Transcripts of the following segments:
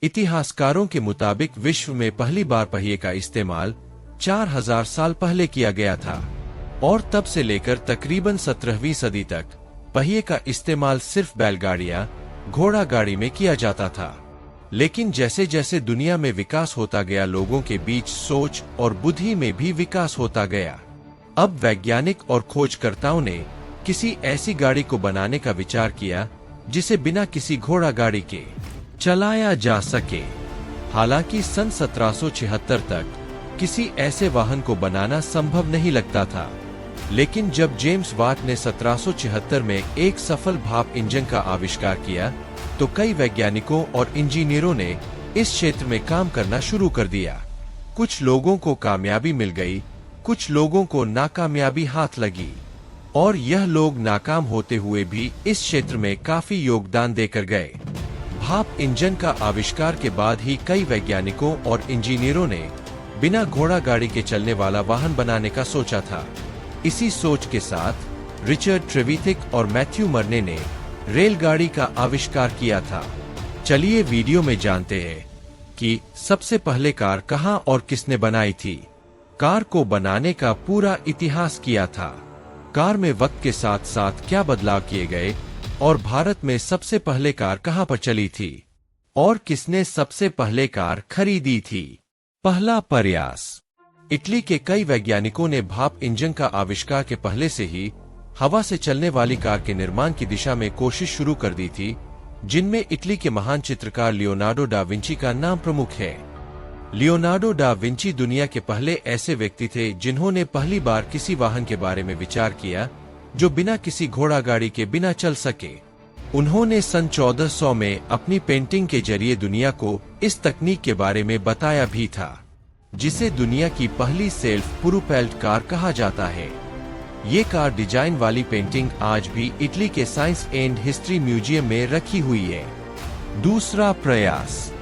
इतिहासकारों के मुताबिक विश्व में पहली बार पहिए का इस्तेमाल 4000 साल पहले किया गया था और तब से लेकर तकरीबन 17वीं सदी तक पहिए का इस्तेमाल सिर्फ बैलगाड़ियां, घोड़ा गाड़ी में किया जाता था। लेकिन जैसे जैसे दुनिया में विकास होता गया, लोगों के बीच सोच और बुद्धि में भी विकास होता गया। अब वैज्ञानिक और खोजकर्ताओं ने किसी ऐसी गाड़ी को बनाने का विचार किया जिसे बिना किसी घोड़ा गाड़ी के चलाया जा सके। हालांकि सन 1776 तक किसी ऐसे वाहन को बनाना संभव नहीं लगता था, लेकिन जब जेम्स वाट ने 1776 में एक सफल भाप इंजन का आविष्कार किया तो कई वैज्ञानिकों और इंजीनियरों ने इस क्षेत्र में काम करना शुरू कर दिया। कुछ लोगों को कामयाबी मिल गई, कुछ लोगों को नाकामयाबी हाथ लगी, और यह लोग नाकाम होते हुए भी इस क्षेत्र में काफी योगदान देकर गए। भाप इंजन का आविष्कार के बाद ही कई वैज्ञानिकों और इंजीनियरों ने बिना घोड़ा गाड़ी के चलने वाला वाहन बनाने का सोचा था। इसी सोच के साथ रिचर्ड ट्रेविथिक और मैथ्यू मर्ने ने रेलगाड़ी का आविष्कार किया था। चलिए वीडियो में जानते हैं कि सबसे पहले कार कहां और किसने बनाई थी। कार को बनाने का पूरा इतिहास किया था। कार में वक्त के साथ साथ क्या बदलाव किए गए और भारत में सबसे पहले कार कहां पर चली थी और किसने सबसे पहले कार खरीदी थी। पहला प्रयास। इटली के कई वैज्ञानिकों ने भाप इंजन का आविष्कार के पहले से ही हवा से चलने वाली कार के निर्माण की दिशा में कोशिश शुरू कर दी थी, जिनमें इटली के महान चित्रकार लियोनार्डो डा विंची का नाम प्रमुख है। लियोनार्डो डा विंची दुनिया के पहले ऐसे व्यक्ति थे जिन्होंने पहली बार किसी वाहन के बारे में विचार किया जो बिना किसी घोड़ा गाड़ी के बिना चल सके। उन्होंने सन 1400 में अपनी पेंटिंग के जरिए दुनिया को इस तकनीक के बारे में बताया भी था, जिसे दुनिया की पहली सेल्फ प्रोपेल्ड कार कहा जाता है। ये कार डिजाइन वाली पेंटिंग आज भी इटली के साइंस एंड हिस्ट्री म्यूजियम में रखी हुई है। दूसरा प्रयास।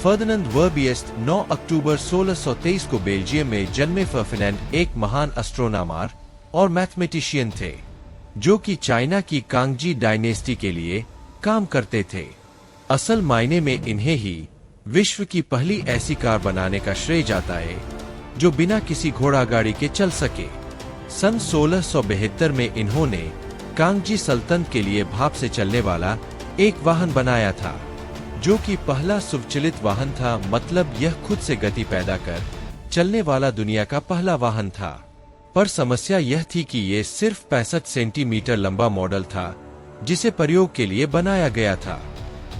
फर्डिनेंड वर्बियस 9 अक्टूबर 1623 को बेल्जियम में जन्मे फर्डिनेंड एक महान एस्ट्रोनॉमर और मैथमेटिशियन थे, जो कि चाइना की कांगजी डायनेस्टी के लिए काम करते थे। असल मायने में इन्हें ही विश्व की पहली ऐसी कार बनाने का श्रेय जाता है जो बिना किसी घोड़ा गाड़ी के चल सके। सन 1672 में इन्होंने कांगजी सल्तनत के लिए भाप से चलने वाला एक वाहन बनाया था, जो कि पहला स्वचालित वाहन था, मतलब यह खुद से गति पैदा कर चलने वाला दुनिया का पहला वाहन था। पर समस्या यह थी कि यह सिर्फ 65 सेंटीमीटर लंबा मॉडल था जिसे प्रयोग के लिए बनाया गया था।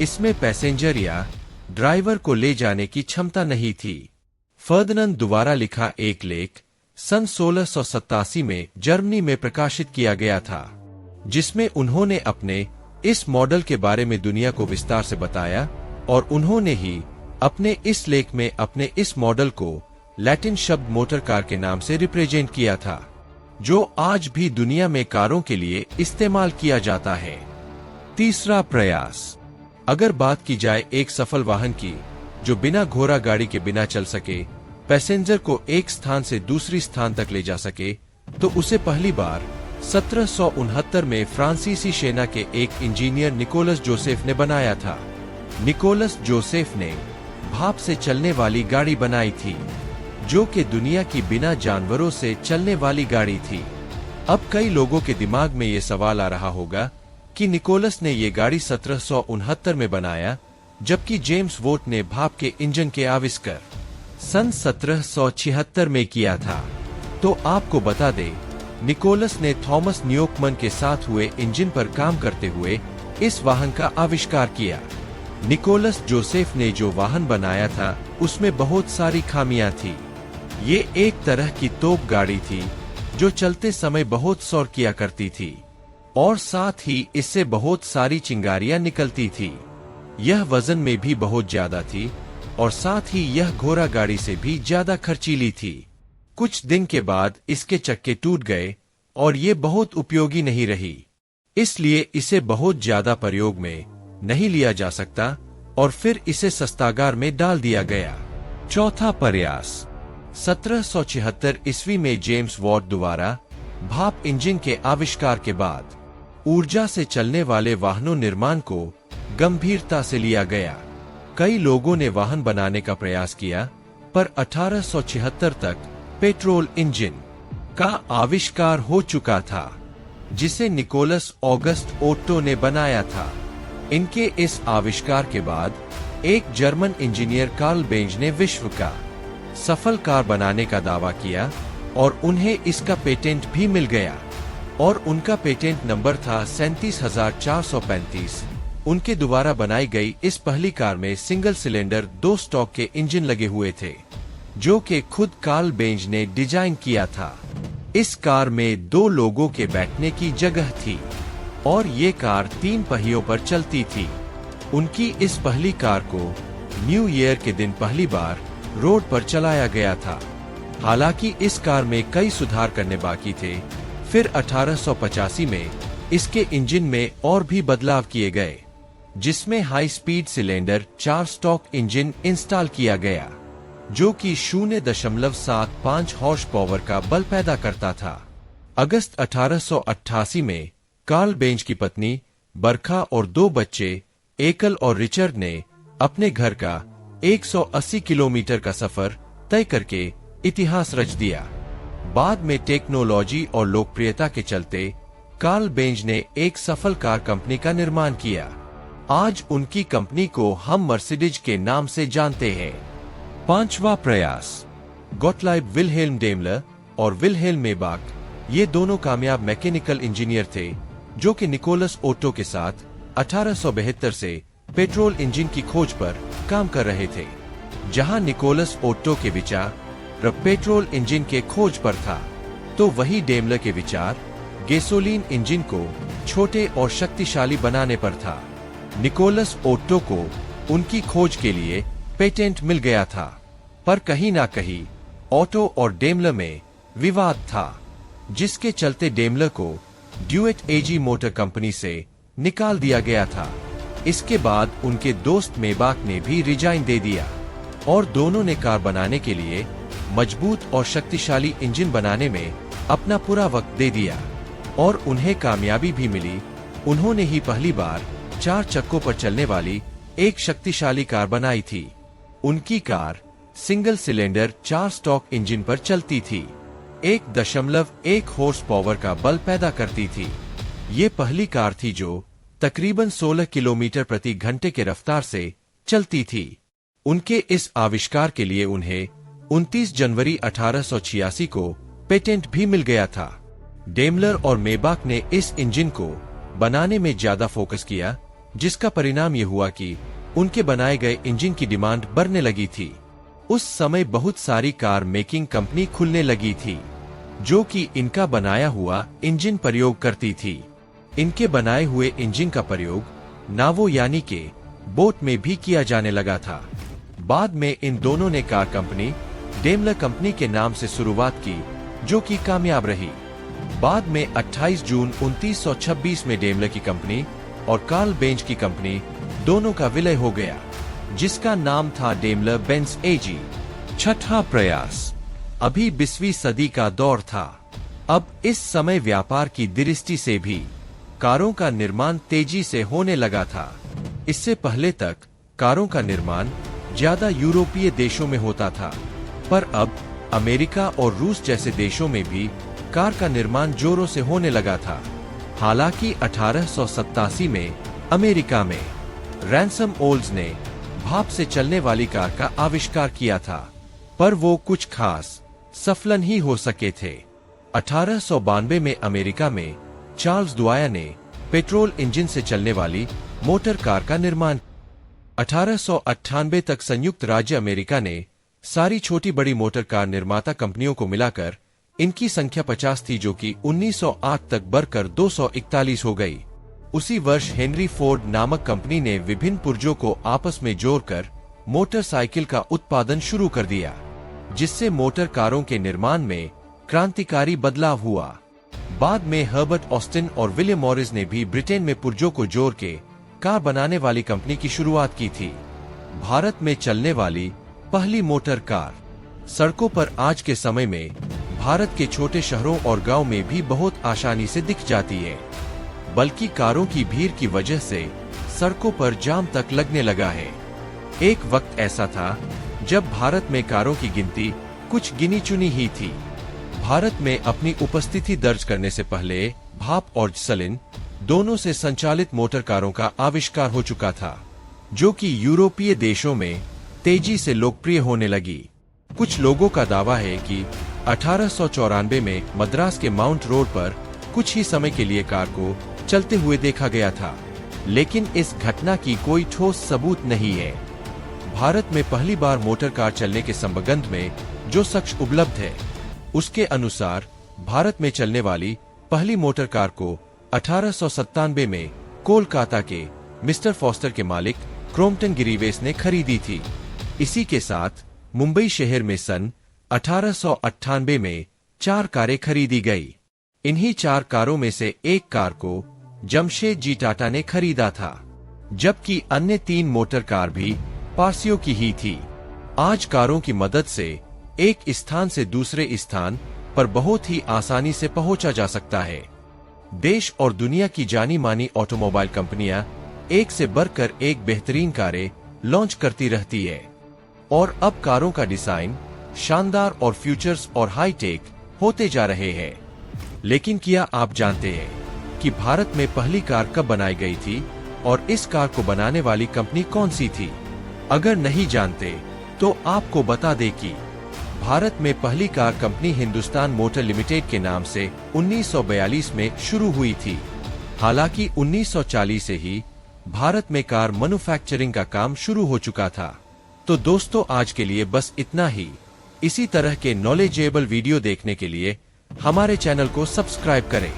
इसमें पैसेंजर या ड्राइवर को ले जाने की क्षमता नहीं थी। फर्डिनेंड द्वारा लिखा एक लेख सन 1687 में जर्मनी में प्रकाशित किया गया था, जिसमें उन्होंने अपने इस मॉडल के बारे में दुनिया को विस्तार से बताया, और उन्होंने ही अपने इस लेख में अपने इस मॉडल को लैटिन शब्द मोटर कार के नाम से रिप्रेजेंट किया था, जो आज भी दुनिया में कारों के लिए इस्तेमाल किया जाता है। तीसरा प्रयास। अगर बात की जाए एक सफल वाहन की जो बिना घोड़ा गाड़ी के बिना चल सके, पैसेंजर को एक स्थान से दूसरी स्थान तक ले जा सके, तो उसे पहली बार 1769 में फ्रांसीसी सेना के एक इंजीनियर निकोलस जोसेफ ने बनाया था। निकोलस जोसेफ ने भाप से चलने वाली गाड़ी बनाई थी, जो कि दुनिया की बिना जानवरों से चलने वाली गाड़ी थी। अब कई लोगों के दिमाग में ये सवाल आ रहा होगा कि निकोलस ने ये गाड़ी 1769 में बनाया, जबकि जेम्स वॉट ने भाप के इंजन के आविष्कार सन 1776 में किया था। तो आपको बता दें, निकोलस ने थॉमस न्यूकमन के साथ हुए इंजन पर काम करते हुए इस वाहन का आविष्कार किया। निकोलस जोसेफ ने जो वाहन बनाया था उसमें बहुत सारी खामियां थी। ये एक तरह की तोप गाड़ी थी जो चलते समय बहुत शोर किया करती थी, और साथ ही इससे बहुत सारी चिंगारियां निकलती थी। यह वजन में भी बहुत ज्यादा थी, और साथ ही यह घोड़ा गाड़ी से भी ज्यादा खर्चीली थी। कुछ दिन के बाद इसके चक्के टूट गए और ये बहुत उपयोगी नहीं रही, इसलिए इसे बहुत ज्यादा प्रयोग में नहीं लिया जा सकता, और फिर इसे सस्तागार में डाल दिया गया। चौथा प्रयास। 1776 ईस्वी में जेम्स वॉट द्वारा भाप इंजन के आविष्कार के बाद ऊर्जा से चलने वाले वाहनों निर्माण को गंभीरता से लिया गया। कई लोगों ने वाहन बनाने का प्रयास किया, पर 1876 तक पेट्रोल इंजन का आविष्कार हो चुका था, जिसे निकोलस ऑगस्ट ओट्टो ने बनाया था। इनके इस आविष्कार के बाद एक जर्मन इंजीनियर कार्ल बेंज ने विश्व का सफल कार बनाने का दावा किया और उन्हें इसका पेटेंट भी मिल गया, और उनका पेटेंट नंबर था 37,435। उनके द्वारा बनाई गई इस पहली कार में सिंगल सिलेंडर 2 स्टॉक के इंजन लगे हुए थे, जो कि खुद कार्ल बेंज ने डिजाइन किया था। इस कार में 2 लोगों के बैठने की जगह थी और ये कार 3 पहियों पर चलती थी। उनकी इस पहली कार को न्यू ईयर के दिन पहली बार रोड पर चलाया गया था। हालांकि इस कार में कई सुधार करने बाकी थे। फिर 1885 में इसके इंजन में और भी बदलाव किए गए, जिसमें high speed cylinder 4 stock engine install किया गया, जो कि 0.75 हॉर्स पावर का बल पैदा करता था। अगस्त 1888 में कार्ल बेंज की पत्नी बरखा और 2 बच्चे एकल और रिचर्ड ने अपने घर का 180 किलोमीटर का सफर तय करके इतिहास रच दिया। बाद में टेक्नोलॉजी और लोकप्रियता के चलते कार्ल बेंज ने एक सफल कार कंपनी का निर्माण किया। आज उनकी कंपनी को हम मर्सिडीज के नाम से जानते हैं। 5वां प्रयास। गोटलाइब विल्हेल्म डेमलर और विल्हेल्म मेबाक, ये दोनों कामयाब मैकेनिकल इंजीनियर थे, जो कि निकोलस ओट्टो के साथ 1872 से पेट्रोल इंजन की खोज पर काम कर रहे थे। जहां निकोलस ओट्टो के विचार पेट्रोल इंजन के खोज पर था, तो वही डेमलर के विचार गैसोलीन इंजन को छोटे और शक्तिशाली बनाने पर था। निकोलस ओट्टो को उनकी खोज के लिए पेटेंट मिल गया था, पर कहीं ना कहीं ओट्टो और डेमलर में विवाद था, जिसके चलते डेमलर को ड्यूएट एजी मोटर कंपनी से निकाल दिया गया था। इसके बाद उनके दोस्त मेबाक ने भी रिजाइन दे दिया और दोनों ने कार बनाने के लिए मजबूत और शक्तिशाली इंजन बनाने में अपना पूरा वक्त दे दिया, और उन्हें कामयाबी भी मिली। उन्होंने ही पहली बार 4 चक्कों पर चलने वाली एक शक्तिशाली कार बनाई थी। उनकी car single cylinder 4 stock engine पर चलती थी, 1.1 हॉर्स पावर का बल पैदा करती थी। ये पहली कार थी जो तकरीबन 16 किलोमीटर प्रति घंटे के रफ्तार से चलती थी। उनके इस आविष्कार के लिए उन्हें 29 जनवरी 1886 को पेटेंट भी मिल गया था। डेमलर और मेबाक ने इस इंजन को बनाने में ज्यादा फोकस किया, जिसका परिणाम ये हुआ कि उनके बनाए गए इंजन की डिमांड बढ़ने लगी थी। उस समय बहुत सारी कार मेकिंग कंपनी खुलने लगी थी, जो कि इनका बनाया हुआ इंजन प्रयोग करती थी। इनके बनाए हुए इंजन का प्रयोग नावों यानी के बोट में भी किया जाने लगा था। बाद में इन दोनों ने कार कंपनी डेमलर कंपनी के नाम से शुरुआत की, जो कि कामयाब रही। बाद में 28 जून 1926 में डेमलर की कंपनी और कार्ल बेंज की कंपनी दोनों का विलय हो गया, जिसका नाम था डेमलर बेंज एजी। 6वां प्रयास। अभी 20वीं सदी का दौर था। अब इस समय व्यापार की दृष्टि से भी कारों का निर्माण तेजी से होने लगा था। इससे पहले तक कारों का निर्माण ज्यादा यूरोपीय देशों में होता था, पर अब अमेरिका और रूस जैसे देशों में भी कार का निर्माण जोरों से होने लगा था। हालांकि 1887 में अमेरिका में रैंसम ओल्ड्स ने भाप से चलने वाली कार का आविष्कार किया था, पर वो कुछ खास सफल ही हो सके थे। 1892 में अमेरिका में चार्ल्स ड्वायर ने पेट्रोल इंजन से चलने वाली मोटर कार का निर्माण। 1898 तक संयुक्त राज्य अमेरिका ने सारी छोटी बड़ी मोटर कार निर्माता कंपनियों को मिलाकर इनकी संख्या 50 थी, जो कि 1908 तक बढ़कर 241 हो गई। उसी वर्ष हेनरी फोर्ड नामक कंपनी ने विभिन्न पुर्जों को आपस में जोड़कर मोटरसाइकिल का उत्पादन शुरू कर दिया, जिससे मोटर कारों के निर्माण में क्रांतिकारी बदलाव हुआ। बाद में हर्बर्ट ऑस्टिन और विलियम मॉरिस ने भी ब्रिटेन में पुर्जों को जोड़ के कार बनाने वाली कंपनी की शुरुआत की थी। भारत में चलने वाली पहली मोटर कार सड़कों पर आज के समय में भारत के छोटे शहरों और गांव में भी बहुत आसानी से दिख जाती है, बल्कि कारों की भीड़ की वजह से सड़कों पर जाम तक लगने लगा है। एक वक्त ऐसा था जब भारत में कारों की गिनती कुछ गिनी चुनी ही थी। भारत में अपनी उपस्थिति दर्ज करने से पहले भाप और गैसोलीन दोनों से संचालित मोटर कारों का आविष्कार हो चुका था, जो कि यूरोपीय देशों में तेजी से लोकप्रिय होने लगी। कुछ लोगों का दावा है कि 1894 में मद्रास के माउंट रोड पर कुछ ही समय के लिए कार को चलते हुए देखा गया था, लेकिन इस घटना की कोई ठोस सबूत नहीं है। भारत में पहली बार मोटर कार चलने के संबंध में जो साक्ष्य उपलब्ध है, उसके अनुसार भारत में चलने वाली पहली मोटर कार को 1897 में कोलकाता के मिस्टर फॉस्टर के मालिक क्रॉम्पटन गिरीवेस ने खरीदी थी। इसी के साथ मुंबई शहर में सन 1898 में 4 कारें खरीदी गई। इन्हीं 4 कारों में से एक कार को जमशेदजी टाटा ने खरीदा था, जबकि अन्य 3 मोटर कार भी पारसियों की ही थी। आज कारों की मदद से एक स्थान से दूसरे स्थान पर बहुत ही आसानी से पहुंचा जा सकता है। देश और दुनिया की जानी मानी ऑटोमोबाइल कंपनियां एक से बढ़कर एक बेहतरीन कारें लॉन्च करती रहती है, और अब कारों का डिजाइन शानदार और फीचर्स और हाईटेक होते जा रहे हैं। लेकिन क्या आप जानते हैं कि भारत में पहली कार कब बनाई गई थी और इस कार को बनाने वाली कंपनी कौन सी थी? अगर नहीं जानते तो आपको बता दें कि भारत में पहली car company Hindustan motor limited के नाम से 1942 में शुरू हुई थी। हालांकि 1940 से ही भारत में कार मैन्युफैक्चरिंग का काम शुरू हो चुका था। तो दोस्तों, आज के लिए बस इतना ही। इसी तरह के नॉलेजेबल वीडियो देखने के लिए हमारे चैनल को सब्सक्राइब करें।